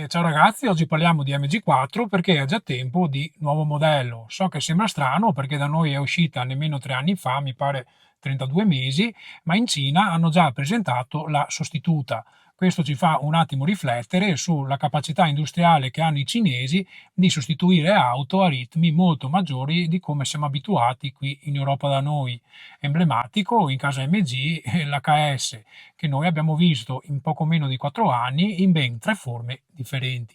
Ciao ragazzi, oggi parliamo di MG4 perché è già tempo di nuovo modello. So che sembra strano perché da noi è uscita nemmeno 3 anni fa, mi pare 32 mesi, ma in Cina hanno già presentato la sostituta. Questo ci fa un attimo riflettere sulla capacità industriale che hanno i cinesi di sostituire auto a ritmi molto maggiori di come siamo abituati qui in Europa da noi. Emblematico in casa MG l'HS che noi abbiamo visto in poco meno di 4 anni in ben 3 forme differenti.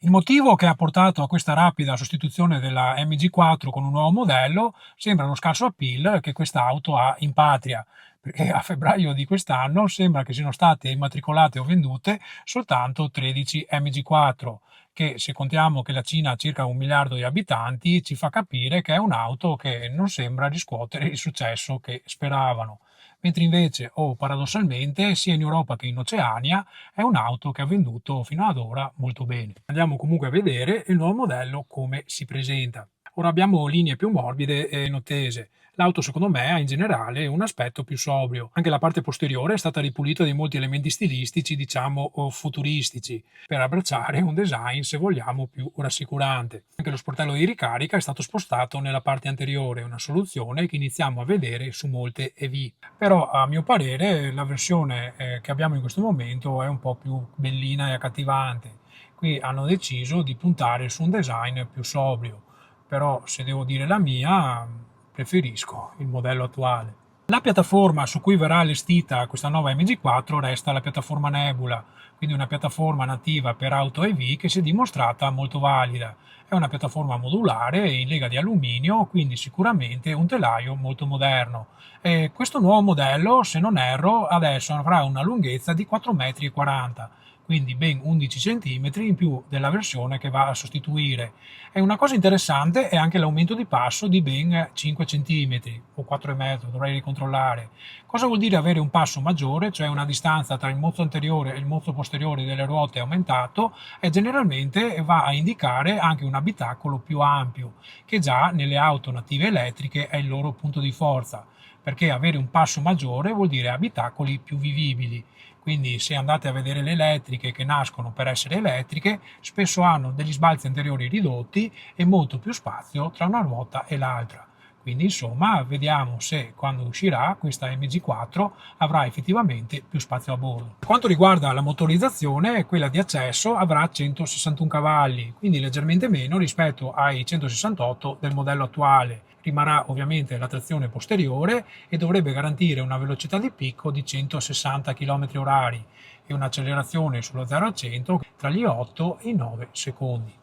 Il motivo che ha portato a questa rapida sostituzione della MG4 con un nuovo modello sembra lo scarso appeal che quest'auto ha in patria, perché a febbraio di quest'anno sembra che siano state immatricolate o vendute soltanto 13 MG4, che se contiamo che la Cina ha circa 1 miliardo di abitanti ci fa capire che è un'auto che non sembra riscuotere il successo che speravano. Mentre invece, o paradossalmente, sia in Europa che in Oceania è un'auto che ha venduto fino ad ora molto bene. Andiamo comunque a vedere il nuovo modello come si presenta. Ora abbiamo linee più morbide e nottese. L'auto secondo me ha in generale un aspetto più sobrio. Anche la parte posteriore è stata ripulita di molti elementi stilistici, diciamo o futuristici, per abbracciare un design, se vogliamo, più rassicurante. Anche lo sportello di ricarica è stato spostato nella parte anteriore, una soluzione che iniziamo a vedere su molte EV. Però a mio parere la versione che abbiamo in questo momento è un po' più bellina e accattivante. Qui hanno deciso di puntare su un design più sobrio, però se devo dire la mia, preferisco il modello attuale. La piattaforma su cui verrà allestita questa nuova MG4 resta la piattaforma Nebula, quindi una piattaforma nativa per auto EV che si è dimostrata molto valida. È una piattaforma modulare in lega di alluminio, quindi sicuramente un telaio molto moderno. E questo nuovo modello, se non erro, adesso avrà una lunghezza di 4,40 m, quindi ben 11 cm in più della versione che va a sostituire. E una cosa interessante è anche l'aumento di passo di ben 5 cm o 4,5 m, dovrei ricontrollare. Cosa vuol dire avere un passo maggiore, cioè una distanza tra il mozzo anteriore e il mozzo posteriore delle ruote aumentato, e generalmente va a indicare anche un abitacolo più ampio, che già nelle auto native elettriche è il loro punto di forza, perché avere un passo maggiore vuol dire abitacoli più vivibili. Quindi se andate a vedere le elettriche che nascono per essere elettriche, spesso hanno degli sbalzi anteriori ridotti e molto più spazio tra una ruota e l'altra. Quindi insomma vediamo se quando uscirà questa MG4 avrà effettivamente più spazio a bordo. Per quanto riguarda la motorizzazione, quella di accesso avrà 161 cavalli, quindi leggermente meno rispetto ai 168 del modello attuale. Rimarrà ovviamente la trazione posteriore e dovrebbe garantire una velocità di picco di 160 km/h e un'accelerazione sullo 0 a 100 tra gli 8 e i 9 secondi.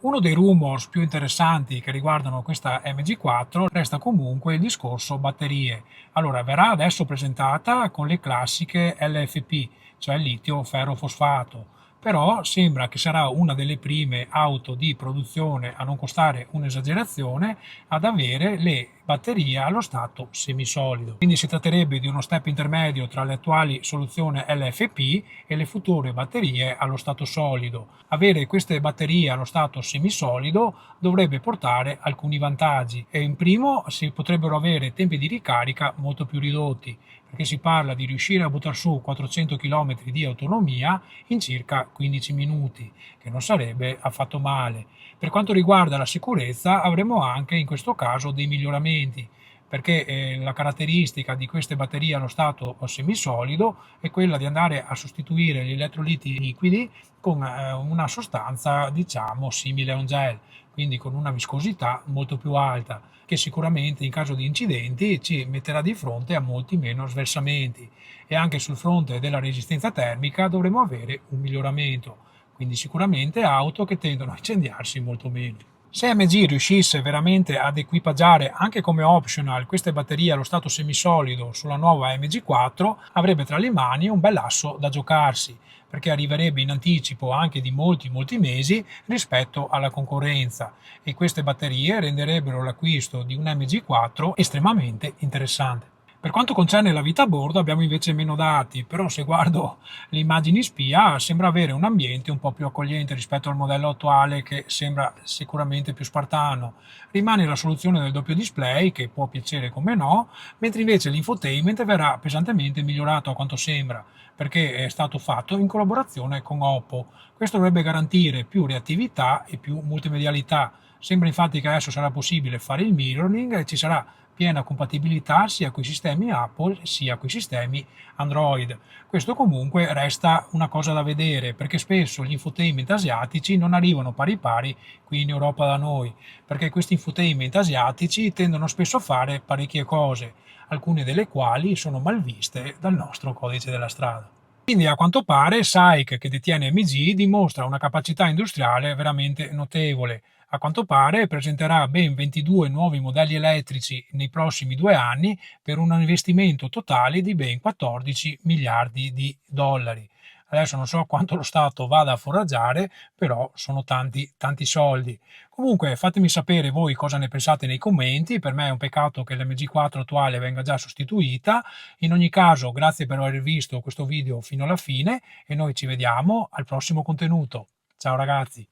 Uno dei rumors più interessanti che riguardano questa MG4 resta comunque il discorso batterie. Allora, verrà adesso presentata con le classiche LFP, cioè litio ferrofosfato, però sembra che sarà una delle prime auto di produzione, a non costare un'esagerazione, ad avere le batterie allo stato semisolido. Quindi si tratterebbe di uno step intermedio tra le attuali soluzioni LFP e le future batterie allo stato solido. Avere queste batterie allo stato semisolido dovrebbe portare alcuni vantaggi e in primo si potrebbero avere tempi di ricarica molto più ridotti, perché si parla di riuscire a buttare su 400 km di autonomia in circa 15 minuti, che non sarebbe affatto male. Per quanto riguarda la sicurezza avremo anche in questo caso dei miglioramenti, perché la caratteristica di queste batterie allo stato semisolido è quella di andare a sostituire gli elettroliti liquidi con una sostanza diciamo simile a un gel, quindi con una viscosità molto più alta, che sicuramente in caso di incidenti ci metterà di fronte a molti meno sversamenti, e anche sul fronte della resistenza termica dovremo avere un miglioramento, quindi sicuramente auto che tendono a incendiarsi molto meno. Se MG riuscisse veramente ad equipaggiare anche come optional queste batterie allo stato semisolido sulla nuova MG4, avrebbe tra le mani un bell'asso da giocarsi, perché arriverebbe in anticipo anche di molti mesi rispetto alla concorrenza, e queste batterie renderebbero l'acquisto di un MG4 estremamente interessante. Per quanto concerne la vita a bordo abbiamo invece meno dati, però se guardo le immagini spia sembra avere un ambiente un po' più accogliente rispetto al modello attuale che sembra sicuramente più spartano. Rimane la soluzione del doppio display che può piacere come no, mentre invece l'infotainment verrà pesantemente migliorato a quanto sembra, perché è stato fatto in collaborazione con Oppo. Questo dovrebbe garantire più reattività e più multimedialità. Sembra infatti che adesso sarà possibile fare il mirroring e ci sarà piena compatibilità sia con i sistemi Apple sia con i sistemi Android. Questo comunque resta una cosa da vedere perché spesso gli infotainment asiatici non arrivano pari pari qui in Europa da noi, perché questi infotainment asiatici tendono spesso a fare parecchie cose, alcune delle quali sono mal viste dal nostro codice della strada. Quindi a quanto pare SAIC, che detiene MG, dimostra una capacità industriale veramente notevole. A quanto pare presenterà ben 22 nuovi modelli elettrici nei prossimi 2 anni per un investimento totale di ben 14 miliardi di dollari. Adesso non so quanto lo Stato vada a foraggiare, però sono tanti, tanti soldi. Comunque fatemi sapere voi cosa ne pensate nei commenti, per me è un peccato che l'MG4 attuale venga già sostituita. In ogni caso, grazie per aver visto questo video fino alla fine e noi ci vediamo al prossimo contenuto. Ciao ragazzi!